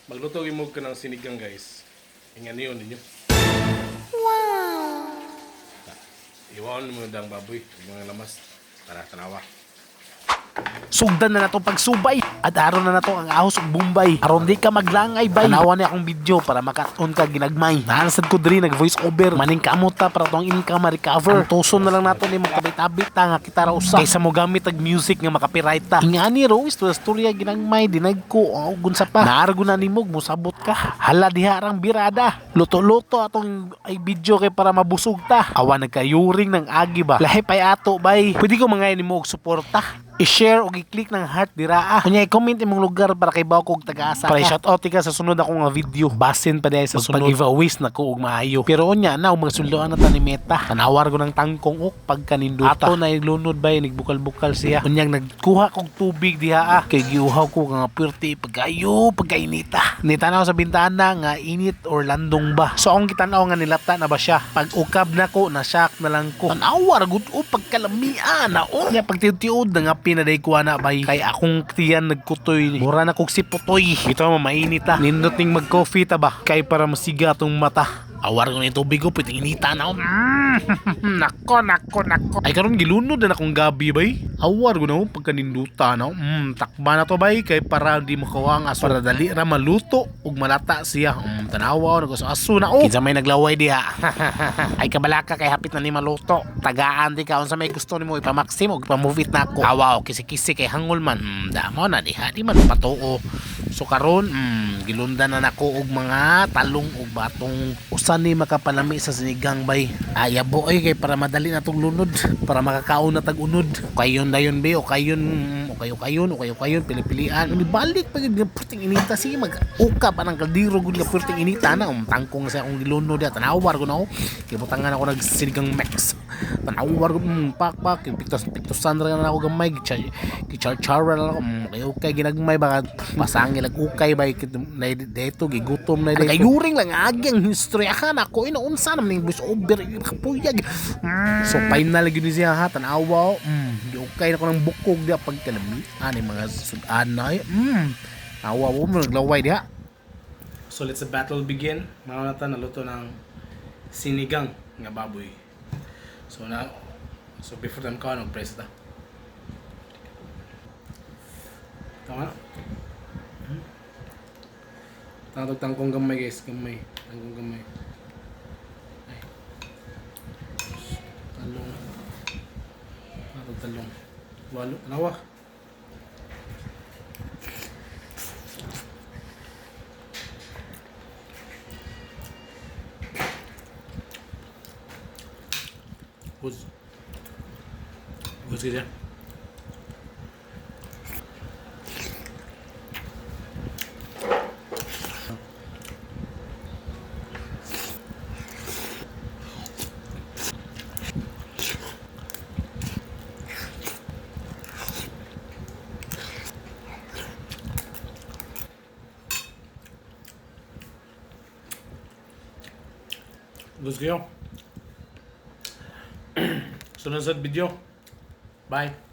Magluto mo ka ng sinigang guys. Ingan niyo ninyo. Iwan mo dang baboy, mga lamas. Tara, tanawa. Sugdan na nato pagsubay at aron na nato ang ahos ug bumbay aron di ka maglangay bay. Tanawa ni akong video para maka-on ka ginagmay. Nahansad ko diri nag voice over maning kamot ta para tong income ma-recover. Ang tuson na lang nato ni makabit-abit ta nga kita ra usa kaysa mo gamit og music nga makapiright ta. Ingani ro istorya ginagmay dinagko og unsa pa. Naargo na nimog mosabot ka. Hala diha arang birada. Luto-luto atong ay video kay para mabusog ta. Awa nagkayuring ng agi ba. Lahi pay ato bay. Pwede ko mangay nimo og suporta. I-share o i-click ng heart diraa. Kunya i-comment imong lugar para kay bawo kog taga-asa. Para i-shoutout ka sa sunod ako nga video. Basin pa dahil sa sunod pag-giveaways na ko og maayo. Pero unya na og magsuldoan na ta ni Meta. Tanawar ko ng tangkong ok pagkaninduta. Ato na ilunod ba nagbukal-bukal siya. Unyang nagkuha kog tubig diha kay giuhaw ko nga purti pagkainita. Nitanaw sa bintana nga init or landong ba. So ang kitanaw nga nilata na ba siya. Pag ukab na ko na shock na lang ko. Tanawar gud o pagkalamian na o. Nya pagtiud-tiud na nga pinaday ko na bay kay akong tiyan nagkutoy mura na kog siputoy ito mainit ta nindot ning mag coffee ta ba kay para masiga atong mata. Awar ko na yung tubig ko, pwede inita na ako. Nako. Ay karon gilunod na akong gabi bay. Awar ko na ako pagkaninduta na ako. Takba na to bay, kay para di makawang aso. Para dali ra maluto, ug malata siya. Tanawa ko, aso na ako. Kinsa may naglaway diha. Ay kabalaka kay hapit na ni maluto. Tagaan di ka, unsa may gusto nimo ipamaksim ug ipamove it na ako. Awa, kisi-kisi kay hangol man. Damo na diha, di man patuo. So karon, gilundan na nako og mga talong ug batong usan ni makapalami sa sinigang bay. Ayabo ay kay para madali na tong lunod, para makakaon na tag-unod. Kayon dayon be o kayon pili-pilian. Balik pag purting inita sige mag-uka pa ng kaldiro gud nga purting inita na tangkong sa akong gilunod ya tanawar ko na ako. Kibutangan ako nagsinigang mix. Tanawar ko pak piktusan ra na ako gamay gichar-chara na ako. Okay ginagmay baka masangil ag ukay bay dito gigutom na dito. Kayuring lang agi ang history ka na ko inaunsa na ning voice over kapuyag. So final gyud siya ha tanawa. Okay na ko ng bukog dia pagkalami ani mga sudanay. Awa mo naglaway dia. So let's the battle begin. Mao na ta naluto ng sinigang nga baboy. So before them ka press ta. Tama? Tangkong gamay guys, tangkong gamay. Ay. Talong. Walo, nawa. Bus kita. Let's go. Sunod sa video. Bye.